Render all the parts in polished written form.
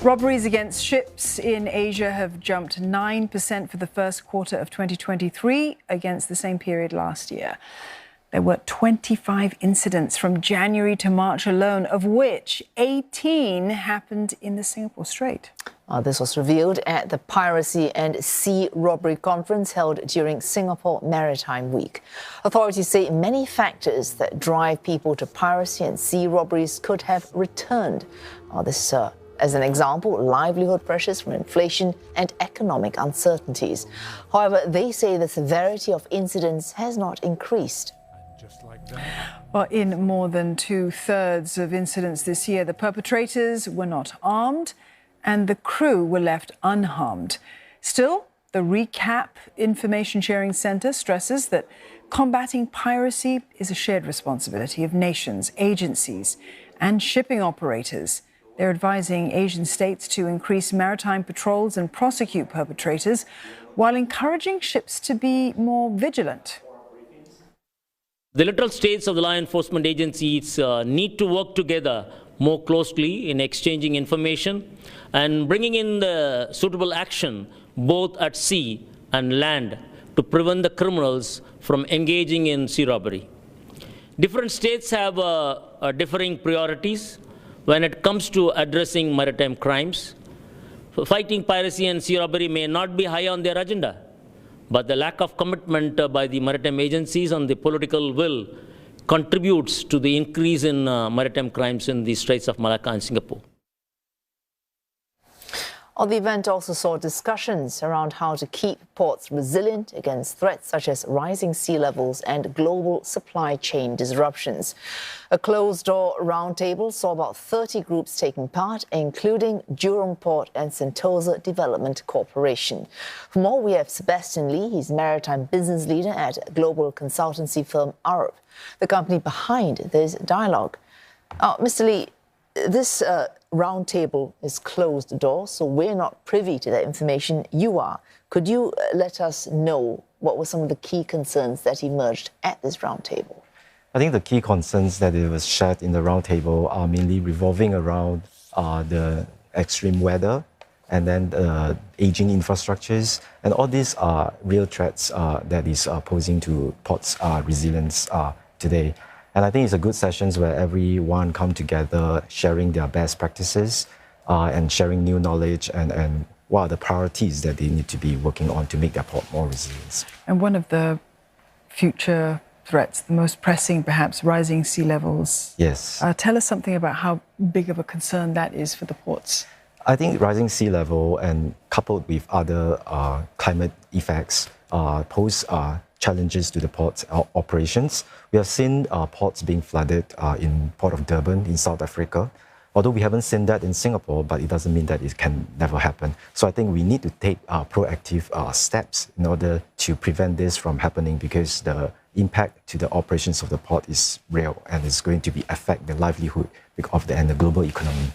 Robberies against ships in Asia have jumped 9% for the first quarter of 2023 against the same period last year. There were 25 incidents from January to March alone, of which 18 happened in the Singapore Strait. This was revealed at the Piracy and Sea Robbery Conference held during Singapore Maritime Week. Authorities say many factors that drive people to piracy and sea robberies could have returned. As an example, livelihood pressures from inflation and economic uncertainties. However, they say the severity of incidents has not increased. Well, in more than 2/3 of incidents this year, the perpetrators were not armed and the crew were left unharmed. Still, the Recap Information Sharing Centre stresses that combating piracy is a shared responsibility of nations, agencies and shipping operators. They're advising Asian states to increase maritime patrols and prosecute perpetrators while encouraging ships to be more vigilant. The littoral states of the law enforcement agencies need to work together more closely in exchanging information and bringing in the suitable action both at sea and land to prevent the criminals from engaging in sea robbery. Different states have differing priorities when it comes to addressing maritime crimes. Fighting piracy and sea robbery may not be high on their agenda, but the lack of commitment by the maritime agencies and the political will contributes to the increase in maritime crimes in the Straits of Malacca and Singapore. The event also saw discussions around how to keep ports resilient against threats such as rising sea levels and global supply chain disruptions. A closed-door roundtable saw about 30 groups taking part, including Jurong Port and Sentosa Development Corporation. For more, we have Sebastian Lee. He's maritime business leader at global consultancy firm Arab, the company behind this dialogue. Mr. Lee, this roundtable is closed door, so we're not privy to that information. You are. Could you let us know what were some of the key concerns that emerged at this roundtable? I think the key concerns that it was shared in the roundtable are mainly revolving around the extreme weather and then aging infrastructures, and all these are real threats that is posing to ports' resilience today. And I think it's a good sessions where everyone come together, sharing their best practices and sharing new knowledge and what are the priorities that they need to be working on to make their port more resilient. And one of the future threats, the most pressing perhaps, rising sea levels. Yes. Tell us something about how big of a concern that is for the ports. I think rising sea level and coupled with other climate effects pose challenges to the port's operations. We have seen ports being flooded in Port of Durban in South Africa. Although we haven't seen that in Singapore, but it doesn't mean that it can never happen. So I think we need to take proactive steps in order to prevent this from happening, because the impact to the operations of the port is real and it's going to affect the livelihood and the global economy.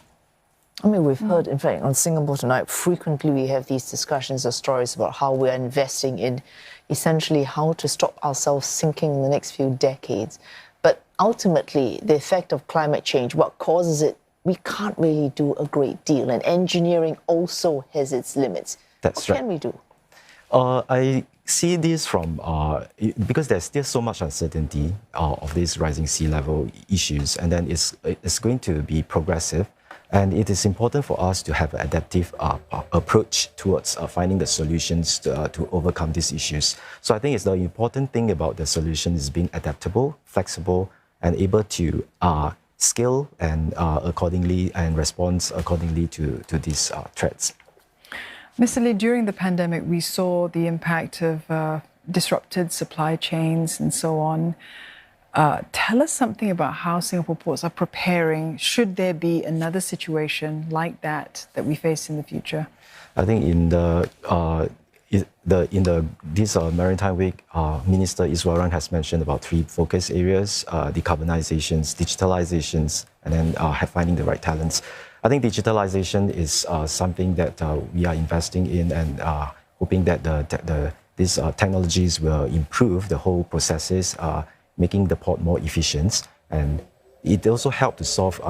I mean, we've heard, in fact, on Singapore Tonight, frequently we have these discussions or stories about how we're investing in essentially how to stop ourselves sinking in the next few decades. But ultimately, the effect of climate change, what causes it, we can't really do a great deal. And engineering also has its limits. That's what right. can we do? I see this from, because there's still so much uncertainty of these rising sea level issues, and then it's going to be progressive. And it is important for us to have an adaptive approach towards finding the solutions to overcome these issues. So I think it's the important thing about the solution is being adaptable, flexible, and able to scale and accordingly and respond accordingly to these threats. Mr. Lee, during the pandemic, we saw the impact of disrupted supply chains and so on. Tell us something about how Singapore ports are preparing should there be another situation like that we face in the future. I think in this Maritime Week, Minister Iswaran has mentioned about 3 focus areas: decarbonizations, digitalizations, and then finding the right talents. I think digitalization is something that we are investing in and hoping that these technologies will improve the whole processes, making the port more efficient. And it also helped to solve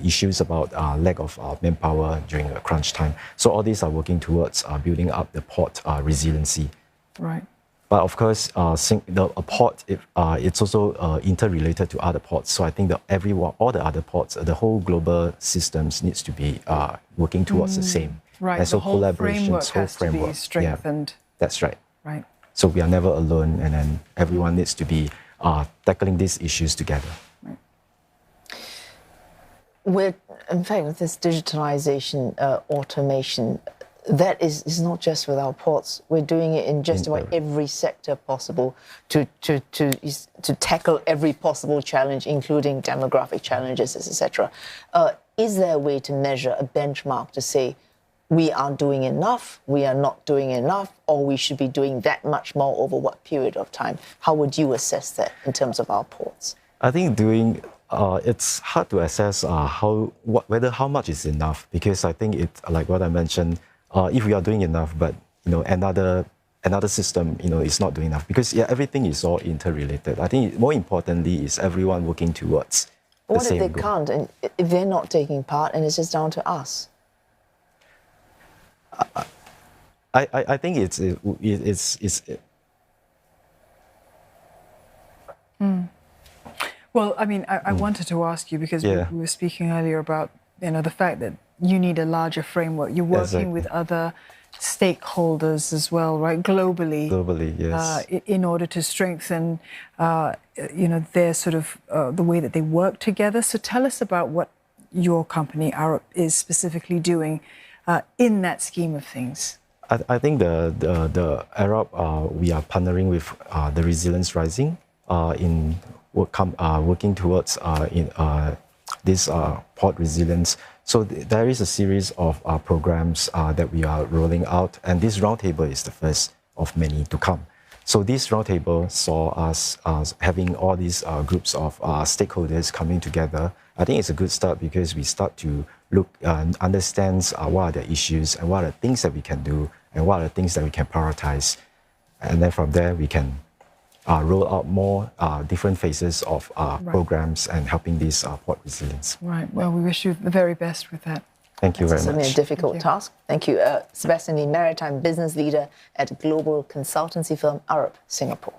issues about lack of manpower during a crunch time. So all these are working towards building up the port resiliency. Right. But of course, a port, it's also interrelated to other ports. So I think that all the other ports, the whole global systems needs to be working towards the same. Right, and so the whole framework whole has to be strengthened. Yeah, that's right. Right. So we are never alone, and then everyone needs to be tackling these issues together. Right. In fact, with this digitalization, automation, that is not just with our ports. We're doing it in just about every sector possible to tackle every possible challenge, including demographic challenges, etc. Is there a way to measure a benchmark to say we are doing enough, we are not doing enough, or we should be doing that much more over what period of time? How would you assess that in terms of our ports? I think it's hard to assess whether how much is enough, because I think it's like what I mentioned. If we are doing enough, but another system is not doing enough, because everything is all interrelated. I think more importantly is everyone working towards the same goal. What if they can't, and if they're not taking part, and it's just down to us? I think it's Well, I mean, I wanted to ask you, because we were speaking earlier about the fact that you need a larger framework. You're working with other stakeholders as well, right? Globally, yes. In order to strengthen, their sort of the way that they work together. So tell us about what your company, Arup, is specifically doing in that scheme of things. I think the Arup, we are partnering with the Resilience Rising in working towards this port resilience. So there is a series of programs that we are rolling out, and this roundtable is the first of many to come. So this roundtable saw us having all these groups of stakeholders coming together. I think it's a good start, because we start to look and understand what are the issues, and what are the things that we can do, and what are the things that we can prioritize. And then from there, we can roll out more different phases of programs and helping this port resilience. Right. Well, we wish you the very best with that. Thank you very much. It's certainly a difficult task. Thank you. Sebastian Lee, Maritime Business Leader at global consultancy firm Arup, Singapore.